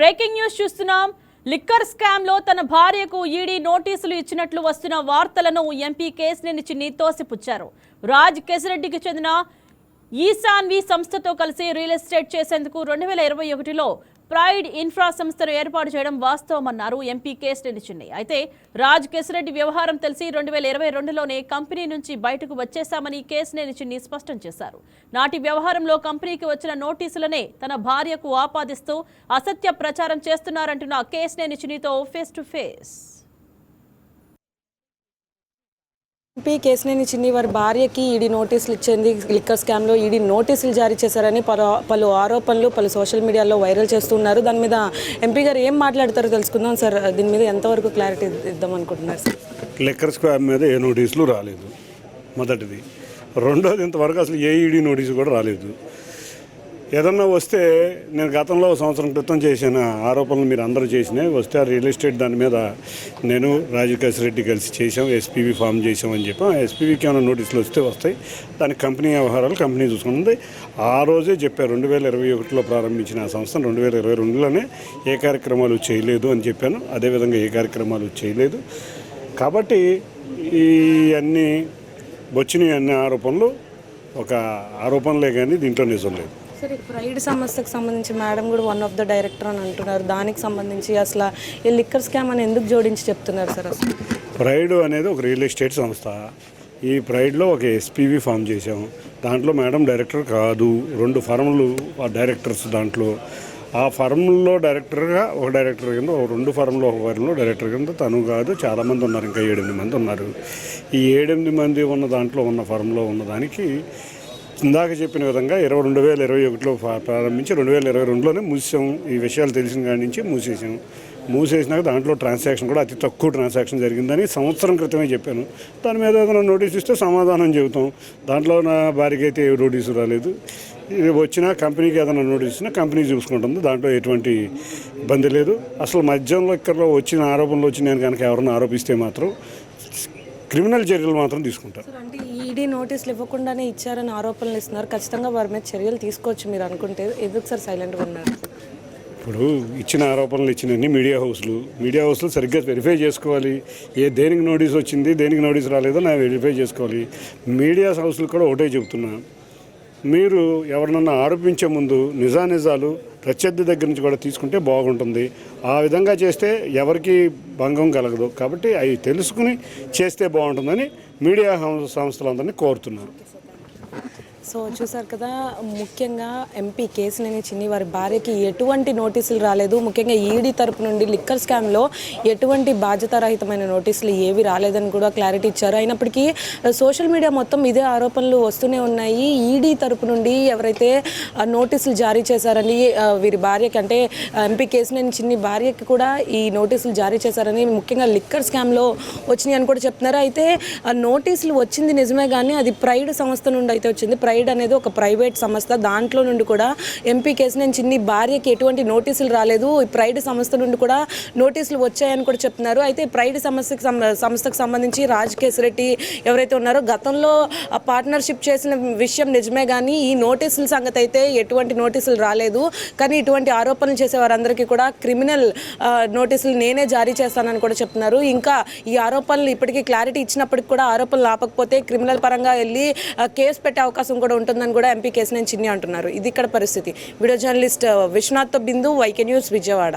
Breaking news చూస్తున్నాం. Liquor scam లో తన భార్యకు ఈడీ నోటీసులు ఇచ్చినట్లు వస్తున్న వార్తలను ఎంపీ కేశినేని చిన్ని తోసిపుచ్చారు. రాజ్ కేశిరెడ్డికి చెందిన ఈశాన్వి సంస్థతో కలిసి రియల్ ఎస్టేట్ చేసేందుకు 2021లో ప్రైడ్ ఇన్ఫ్రా సంస్థను ఏర్పాటు చేయడం వాస్తవమన్నారు ఎంపీ కేశినేని చిన్ని. అయితే రాజ్ కేశిరెడ్డి వ్యవహారం తెలిసి 2022లోనే కంపెనీ నుంచి బయటకు వచ్చేశామని కేశినేని చిన్ని స్పష్టం చేశారు. నాటి వ్యవహారంలో కంపెనీకి వచ్చిన నోటీసులనే తన భార్యకు ఆపాదిస్తూ అసత్య ప్రచారం చేస్తున్నారంటున్న కేశినేని చిన్నితో face to face. MP Kesineni Chinni వారి భార్యకి ఈడీ నోటీసులు ఇచ్చింది. లిక్కర్ స్కామ్లో ఈడీ నోటీసులు జారీ చేశారని పలు ఆరోపణలు పలు సోషల్ మీడియాలో వైరల్ చేస్తున్నారు. దాని మీద ఎంపీ గారు ఏం మాట్లాడతారో తెలుసుకుందాం సార్. దీని మీద ఎంతవరకు క్లారిటీ ఇద్దాం అనుకుంటున్నారు సార్? లిక్కర్ స్కామ్ మీద ఏ నోటీసులు రాలేదు, మొదటిది. రెండోది, ఇంతవరకు అసలు ఏ ఈడీ నోటీసు కూడా రాలేదు. ఏదన్నా వస్తే నేను గతంలో సంవత్సరం క్రితం చేసిన ఆరోపణలు మీరు అందరూ చేసినాయి వస్తే ఆ రియల్ ఎస్టేట్ దాని మీద నేను రాజకేశ్ రెడ్డి కలిసి చేసాం, ఎస్పీవీ ఫామ్ చేసామని చెప్పి ఆ ఎస్పీవీకి ఏమైనా నోటీసులు వస్తే వస్తాయి, దాని కంపెనీ వ్యవహారాలు కంపెనీ చూసుకుంటుంది. ఆ రోజే చెప్పారు 2021లో ప్రారంభించిన ఆ సంస్థ 2022లోనే ఏ కార్యక్రమాలు చేయలేదు అని చెప్పాను. అదేవిధంగా ఏ కార్యక్రమాలు చేయలేదు. కాబట్టి ఈ అన్నీ వచ్చిన అన్ని ఆరోపణలు ఒక ఆరోపణలే కానీ దీంట్లో నిజం లేదు. సరే, ప్రైడ్ సంస్థకు సంబంధించి మేడం కూడా వన్ ఆఫ్ ద డైరెక్టర్ అని అంటున్నారు. దానికి సంబంధించి అసలు ఈ లిక్కర్ స్కామ్ అని ఎందుకు జోడించి చెప్తున్నారు సార్? అసలు ప్రైడ్ అనేది ఒక రియల్ ఎస్టేట్ సంస్థ. ఈ ప్రైడ్లో ఒక ఎస్పీవీ ఫామ్ చేసాం. దాంట్లో మేడం డైరెక్టర్ కాదు, 2 ఫర్మ్లు డైరెక్టర్స్. దాంట్లో ఆ ఫర్మ్లో డైరెక్టర్గా ఒక డైరెక్టర్ కింద, 2 ఫర్మ్లో ఒక ఫర్మ్లో డైరెక్టర్ కింద తను కాదు, చాలామంది ఉన్నారు, ఇంకా 7-8 మంది ఉన్నారు. ఈ 7-8 మంది ఉన్న దాంట్లో ఉన్న ఫర్మ్లో ఉన్నదానికి ఇందాక చెప్పిన విధంగా 2021లో ప్రారంభించి 2022లోనే మూసాం. ఈ విషయాలు తెలిసిన కాడి నుంచి మూసేసినాక దాంట్లో ట్రాన్సాక్షన్ కూడా అతి తక్కువ ట్రాన్సాక్షన్ జరిగిందని సంవత్సరం క్రితమే చెప్పాను. దాని మీద ఏదైనా నోటీస్ ఇస్తే సమాధానం చెబుతాం. దాంట్లో నా భార్యకి అయితే ఏ నోటీసు రాలేదు. ఇది వచ్చినా కంపెనీకి ఏదైనా నోటీస్ ఇచ్చినా కంపెనీ చూసుకుంటుంది. దాంట్లో ఎటువంటి ఇబ్బంది లేదు. అసలు మద్యంలో ఇక్కడలో వచ్చిన ఆరోపణలు వచ్చినాయని కనుక ఎవరైనా ఆరోపిస్తే మాత్రం క్రిమినల్ చర్యలు మాత్రం తీసుకుంటారు. అంటే ఈడీ నోటీసులు ఇవ్వకుండానే ఇచ్చారని ఆరోపణలు ఇస్తున్నారు. ఖచ్చితంగా వారి మీద చర్యలు తీసుకోవచ్చు మీరు అనుకుంటే. ఎందుకు సార్ సైలెంట్గా ఉన్నారు? ఇప్పుడు ఇచ్చిన ఆరోపణలు ఇచ్చినన్ని మీడియా హౌస్లు సరిగ్గా వెరిఫై చేసుకోవాలి. దేనికి నోటీస్ వచ్చింది, దేనికి నోటీస్ రాలేదో నేను వెరిఫై చేసుకోవాలి. మీడియా హౌస్లు కూడా ఒకటే చెబుతున్నా, మీరు ఎవరినన్నా ఆరోపించే ముందు నిజాలు ప్రత్యర్థి దగ్గర నుంచి కూడా తీసుకుంటే బాగుంటుంది. ఆ విధంగా చేస్తే ఎవరికి భంగం కలగదు. కాబట్టి అవి తెలుసుకుని చేస్తే బాగుంటుందని మీడియా సంస్థలందరినీ కోరుతున్నారు. సో చూసారు కదా, ముఖ్యంగా ఎంపీ కేశినేని చిన్ని వారి భార్యకి ఎటువంటి నోటీసులు రాలేదు. ముఖ్యంగా ఈడీ తరపు నుండి లిక్కర్ స్కామ్లో ఎటువంటి బాధ్యతారహితమైన నోటీసులు ఏవి రాలేదని కూడా క్లారిటీ ఇచ్చారు. అయినప్పటికీ సోషల్ మీడియా మొత్తం ఇదే ఆరోపణలు వస్తూనే ఉన్నాయి. ఈడీ తరపు నుండి ఎవరైతే నోటీసులు జారీ చేశారని వీరి భార్యకి, అంటే ఎంపీ కేశినేని చిన్ని భార్యకి కూడా ఈ నోటీసులు జారీ చేశారని, ముఖ్యంగా లిక్కర్ స్కామ్లో వచ్చినాయి అని కూడా చెప్తున్నారు. అయితే నోటీసులు వచ్చింది నిజమే, కానీ అది ప్రైడ్ సంస్థ నుండి అయితే వచ్చింది. ప్రైడ్ అనేది ఒక ప్రైవేట్ సంస్థ. దాంట్లో నుండి కూడా ఎంపీ కేశినేని చిన్ని భార్యకి ఎటువంటి నోటీసులు రాలేదు. ఈ ప్రైడ్ సంస్థ నుండి కూడా నోటీసులు వచ్చాయని కూడా చెప్తున్నారు. అయితే ప్రైడ్ సంస్థకు సంబంధించి రాజకేశ్ రెడ్డి ఎవరైతే ఉన్నారో గతంలో పార్ట్నర్షిప్ చేసిన విషయం నిజమే, కానీ ఈ నోటీసుల సంగతి అయితే ఎటువంటి నోటీసులు రాలేదు. కానీ ఇటువంటి ఆరోపణలు చేసే వారందరికీ కూడా క్రిమినల్ నోటీసులు నేనే జారీ చేస్తానని కూడా చెప్తున్నారు. ఇంకా ఈ ఆరోపణలు ఇప్పటికీ క్లారిటీ ఇచ్చినప్పటికి కూడా ఆరోపణలు ఆపకపోతే క్రిమినల్ పరంగా వెళ్ళి కేసు పెట్టే అవకాశం కూడా ఉంటుందని కూడా ఎంపీ కేశినేని చిన్ని అంటున్నారు. ఇది ఇక్కడ పరిస్థితి. వీడియో జర్నలిస్ట్ విశ్వనాథ్తో బిందు, వైకే న్యూస్, విజయవాడ.